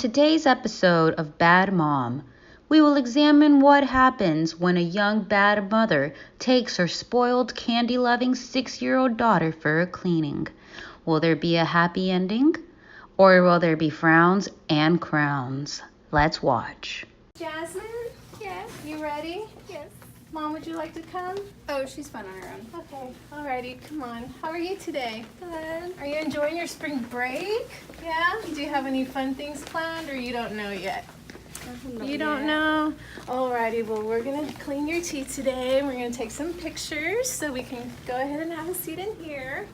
today's episode of Bad Mom, we will examine what happens when a young bad mother takes her spoiled, candy-loving 6-year-old daughter for a cleaning. Will there be a happy ending? Or will there be frowns and crowns? Let's watch. Jasmine? Yes. You ready? Yes. Mom, would you like to come? Oh, she's fine on her own. Okay. Alrighty, come on. How are you today? Good. Are you enjoying your spring break? Yeah? Do you have any fun things planned or you don't know yet? You don't know? Alrighty, well, we're gonna clean your teeth today and we're gonna take some pictures so we can go ahead and have a seat in here.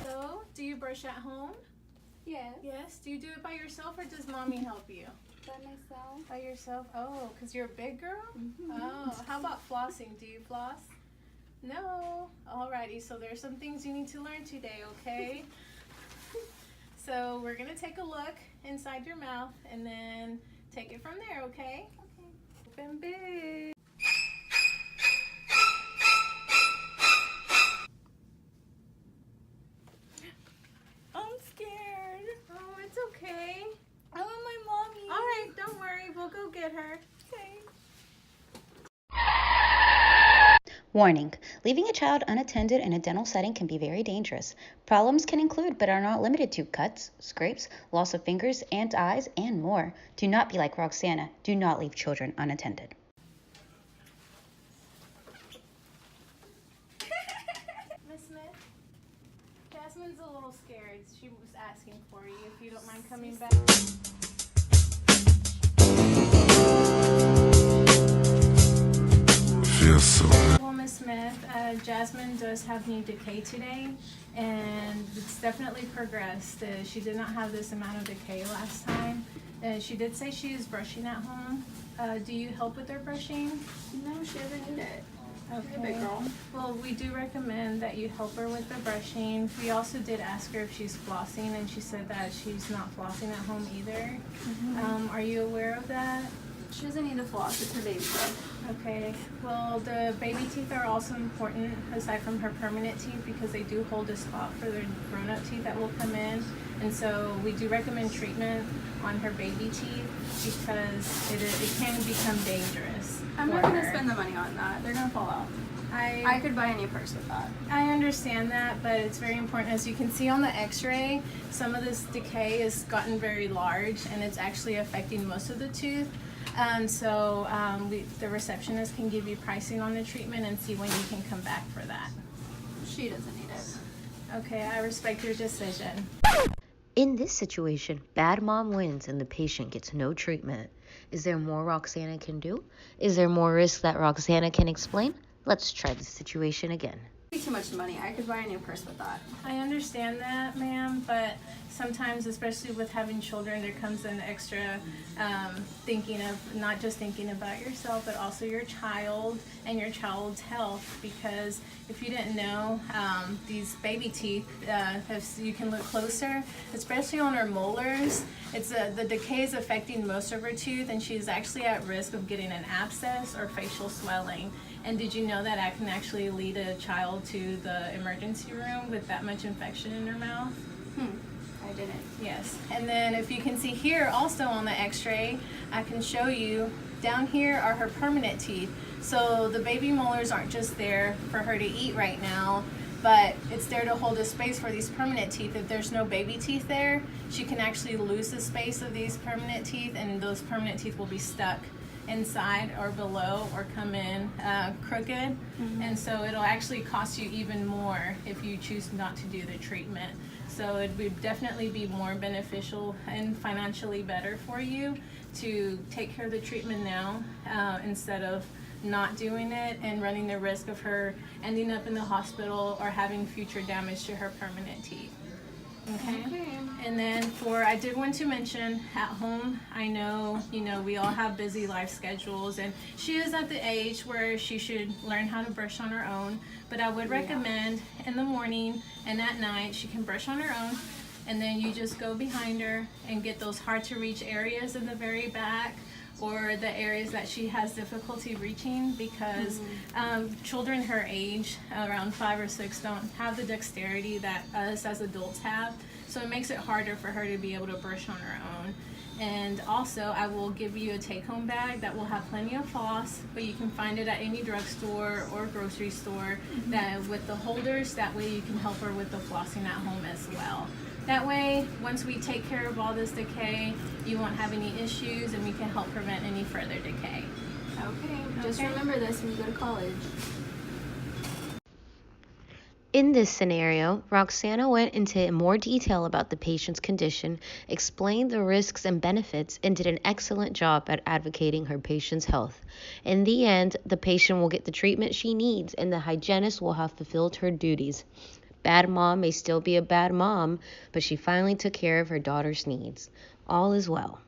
So, do you brush at home? Yes. Yes. Do you do it by yourself or does mommy help you? By myself. By yourself? Oh, because you're a big girl? Mm-hmm. Oh, how about flossing? Do you floss? No. Alrighty, so there's some things you need to learn today, okay? So we're going to take a look inside your mouth and then take it from there, okay? Okay. Open big. I'm scared. Oh, it's okay. I want my mommy. Alright, don't worry. We'll go get her. Okay. Warning, leaving a child unattended in a dental setting can be very dangerous. Problems can include, but are not limited to, cuts, scrapes, loss of fingers and eyes, and more. Do not be like Roxana. Do not leave children unattended. Miss Smith, Jasmine's a little scared. She was asking for you if you don't mind coming back. Well, Miss Smith, Jasmine does have knee decay today, and it's definitely progressed. She did not have this amount of decay last time. She did say she is brushing at home. Do you help with her brushing? No, she doesn't need it. Okay. She's a big girl. Well, we do recommend that you help her with the brushing. We also did ask her if she's flossing, and she said that she's not flossing at home either. Are you aware of that? She doesn't need to floss. It's her baby teeth. Okay, well, the baby teeth are also important aside from her permanent teeth because they do hold a spot for the grown-up teeth that will come in. And so we do recommend treatment on her baby teeth because it can become dangerous. I'm for not going to her. spend the money on that. They're going to fall out. I I could buy a new purse with that. understand that, but it's very important. As you can see on the x-ray, some of this decay has gotten very large and it's actually affecting most of the tooth. So the receptionist can give you pricing on the treatment and see when you can come back for that. She doesn't need it. Okay, I respect your decision. In this situation, bad mom wins and the patient gets no treatment. Is there more Roxana can do? Is there more risk that Roxana can explain? Let's try the situation again. It'd be too much money. I could buy a new purse with that. I understand that, ma'am, but sometimes, especially with having children, there comes an extra thinking of not just thinking about yourself, but also your child and your child's health. Because if you didn't know, these baby teeth, if you can look closer, especially on her molars, the decay is affecting most of her tooth, and she's actually at risk of getting an abscess or facial swelling. And did you know that I can actually lead a child to the emergency room with that much infection in her mouth? I didn't. Yes. And then if you can see here also on the x-ray, I can show you down here are her permanent teeth. So the baby molars aren't just there for her to eat right now, but it's there to hold a space for these permanent teeth. If there's no baby teeth there, she can actually lose the space of these permanent teeth, and those permanent teeth will be stuck inside or below or come in crooked. And so it'll actually cost you even more if you choose not to do the treatment. So it would definitely be more beneficial and financially better for you to take care of the treatment now instead of not doing it and running the risk of her ending up in the hospital or having future damage to her permanent teeth. Okay. And then I did want to mention at home, I know, we all have busy life schedules, and she is at the age where she should learn how to brush on her own, but I would recommend in the morning and at night she can brush on her own, and then you just go behind her and get those hard to reach areas in the very back or the areas that she has difficulty reaching, because children her age, around 5 or 6, don't have the dexterity that us as adults have. So it makes it harder for her to be able to brush on her own. And also, I will give you a take-home bag that will have plenty of floss, but you can find it at any drugstore or grocery store that with the holders. That way you can help her with the flossing at home as well. That way, once we take care of all this decay, you won't have any issues, and we can help prevent any further decay. Okay, just Okay. remember this when you go to college. In this scenario, Roxana went into more detail about the patient's condition, explained the risks and benefits, and did an excellent job at advocating her patient's health. In the end, the patient will get the treatment she needs, and the hygienist will have fulfilled her duties. Bad mom may still be a bad mom, but she finally took care of her daughter's needs. All is well.